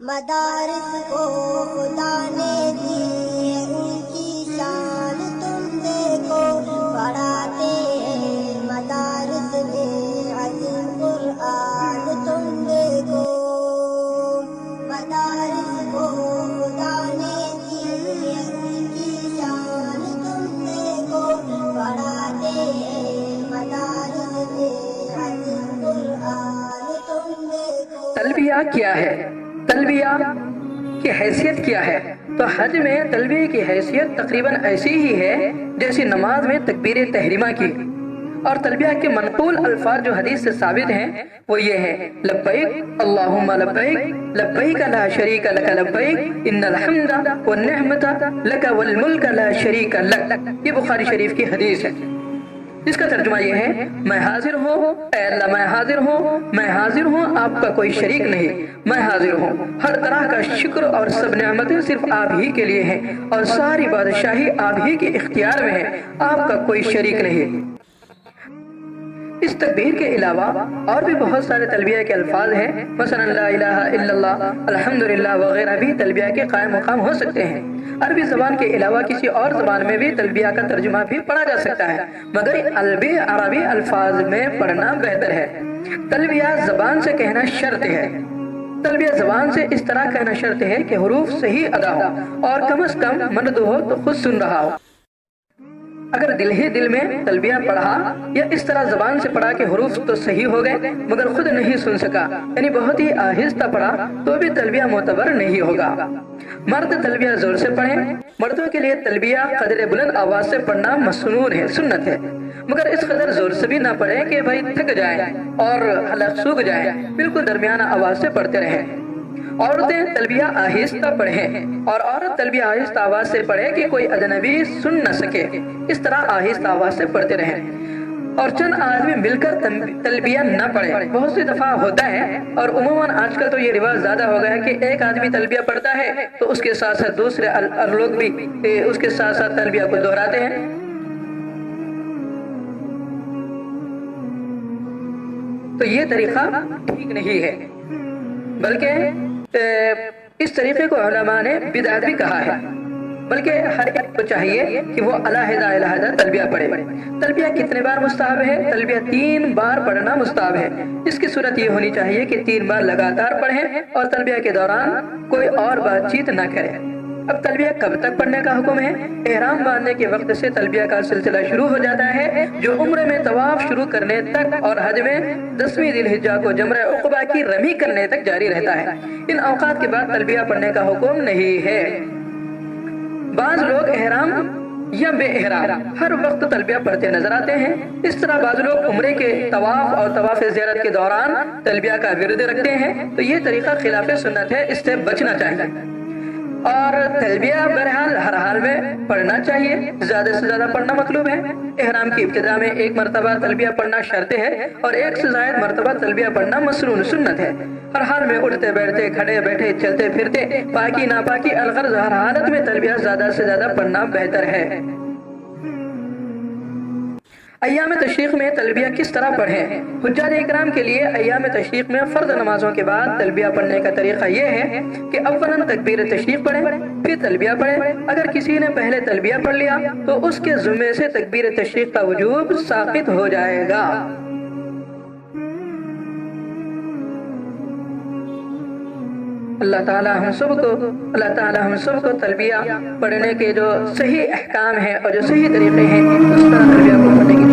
مدارس کو خدا نے دی ہے ان کی شان، تم دیکھو پڑھاتے ہیں مدارس میں عظیم قرآن، تم دیکھو مدارس کو خدا نے دی ہے ان کی شان، تم دیکھو پڑھاتے ہیں مدارس میں عظیم قرآن، تم دیکھو۔ تلبیہ کیا ہے؟ تلبیہ کی حیثیت کیا ہے؟ تو حج میں تلبیہ کی حیثیت تقریباً ایسی ہی ہے جیسی نماز میں تکبیر تحریمہ کی، اور تلبیہ کے منقول الفاظ جو حدیث سے ثابت ہیں وہ یہ ہے: لبیک اللہم لبیک لبیک لا شریک لک لبیک ان الحمد والنعمت لک والملک لا شریک لک۔ یہ بخاری شریف کی حدیث ہے، اس کا ترجمہ یہ ہے: میں حاضر ہوں اے اللہ، میں حاضر ہوں، میں حاضر ہوں، آپ کا کوئی شریک نہیں، میں حاضر ہوں، ہر طرح کا شکر اور سب نعمتیں صرف آپ ہی کے لیے ہیں، اور ساری بادشاہی آپ ہی کے اختیار میں ہے، آپ کا کوئی شریک نہیں۔ اس تکبیر کے علاوہ اور بھی بہت سارے تلبیہ کے الفاظ ہیں، مثلا لا الہ الا اللہ، الحمدللہ وغیرہ بھی تلبیہ کے قائم مقام ہو سکتے ہیں۔ عربی زبان کے علاوہ کسی اور زبان میں بھی تلبیہ کا ترجمہ بھی پڑھا جا سکتا ہے، مگر عربی الفاظ میں پڑھنا بہتر ہے۔ تلبیہ زبان سے کہنا شرط ہے، تلبیہ زبان سے اس طرح کہنا شرط ہے کہ حروف صحیح ادا ہو اور کم از کم مرد ہو تو خود سن رہا ہو۔ اگر دل ہی دل میں تلبیہ پڑھا یا اس طرح زبان سے پڑھا کہ حروف تو صحیح ہو گئے مگر خود نہیں سن سکا، یعنی بہت ہی آہستہ پڑھا، تو بھی تلبیہ معتبر نہیں ہوگا۔ مرد تلبیہ زور سے پڑھیں۔ مردوں کے لیے تلبیہ قدر بلند آواز سے پڑھنا مسنون ہے، سنت ہے، مگر اس قدر زور سے بھی نہ پڑھیں کہ بھائی تھک جائیں اور حلق سوکھ جائیں، بالکل درمیانہ آواز سے پڑھتے رہیں۔ عورتیں تلبیہ آہستہ پڑھیں، اور عورت تلبیہ آہستہ آواز سے پڑھے کہ کوئی اجنبی سن نہ سکے، اس طرح آہستہ آواز سے پڑھتے رہیں۔ اور چند آدمی مل کر تلبیہ نہ پڑھیں، بہت سی دفعہ ہوتا ہے، اور عموماً آج کل تو یہ رواج زیادہ ہو گیا ہے کہ ایک آدمی تلبیہ پڑھتا ہے تو اس کے ساتھ ساتھ دوسرے لوگ بھی اس کے ساتھ ساتھ تلبیہ کو دہراتے ہیں۔ تو یہ طریقہ ٹھیک نہیں ہے، بلکہ اس طریقے کو علماء نے بدعت بھی کہا ہے، بلکہ ہر ایک کو چاہیے کہ وہ علیحدہ علیحدہ تلبیہ پڑھے۔ تلبیہ کتنے بار مستحب ہے؟ تلبیہ 3 بار پڑھنا مستحب ہے۔ اس کی صورت یہ ہونی چاہیے کہ 3 بار لگاتار پڑھیں اور تلبیہ کے دوران کوئی اور بات چیت نہ کریں۔ اب تلبیہ کب تک پڑھنے کا حکم ہے؟ احرام باندھنے کے وقت سے تلبیہ کا سلسلہ شروع ہو جاتا ہے، جو عمرے میں طواف شروع کرنے تک اور حج میں 10ویں ذی الحجہ کو جمرہ عقبہ کی رمی کرنے تک جاری رہتا ہے۔ ان اوقات کے بعد تلبیہ پڑھنے کا حکم نہیں ہے۔ بعض لوگ احرام یا بے احرام ہر وقت تلبیہ پڑھتے نظر آتے ہیں۔ اس طرح بعض لوگ عمرے کے طواف اور طواف زیارت کے دوران تلبیہ کا ورد رکھتے ہیں، تو یہ طریقہ خلاف سنت ہے، اس سے بچنا چاہیے۔ اور تلبیہ بہرحال ہر حال میں پڑھنا چاہیے، زیادہ سے زیادہ پڑھنا مطلوب ہے۔ احرام کی ابتدا میں 1 مرتبہ تلبیہ پڑھنا شرط ہے، اور 1 سے زائد مرتبہ تلبیہ پڑھنا مسنون سنت ہے۔ ہر حال میں اٹھتے بیٹھتے، کھڑے بیٹھے، چلتے پھرتے، پاکی ناپاکی الغرض ہر حالت میں تلبیہ زیادہ سے زیادہ پڑھنا بہتر ہے۔ ایام تشریق میں تلبیہ کس طرح پڑھیں؟ حجاج اکرام کے لیے ایام تشریق میں فرض نمازوں کے بعد تلبیہ پڑھنے کا طریقہ یہ ہے کہ اولاً تکبیر تشریق پڑھیں، پھر تلبیہ پڑھیں۔ اگر کسی نے پہلے تلبیہ پڑھ لیا تو اس کے ذمے سے تکبیر تشریق کا وجوب ساقط ہو جائے گا۔ اللہ تعالیٰ ہم سب کو تلبیہ پڑھنے کے جو صحیح احکام ہیں اور جو صحیح طریقے ہیں اس طرح تلبیہ کو پڑھنے کی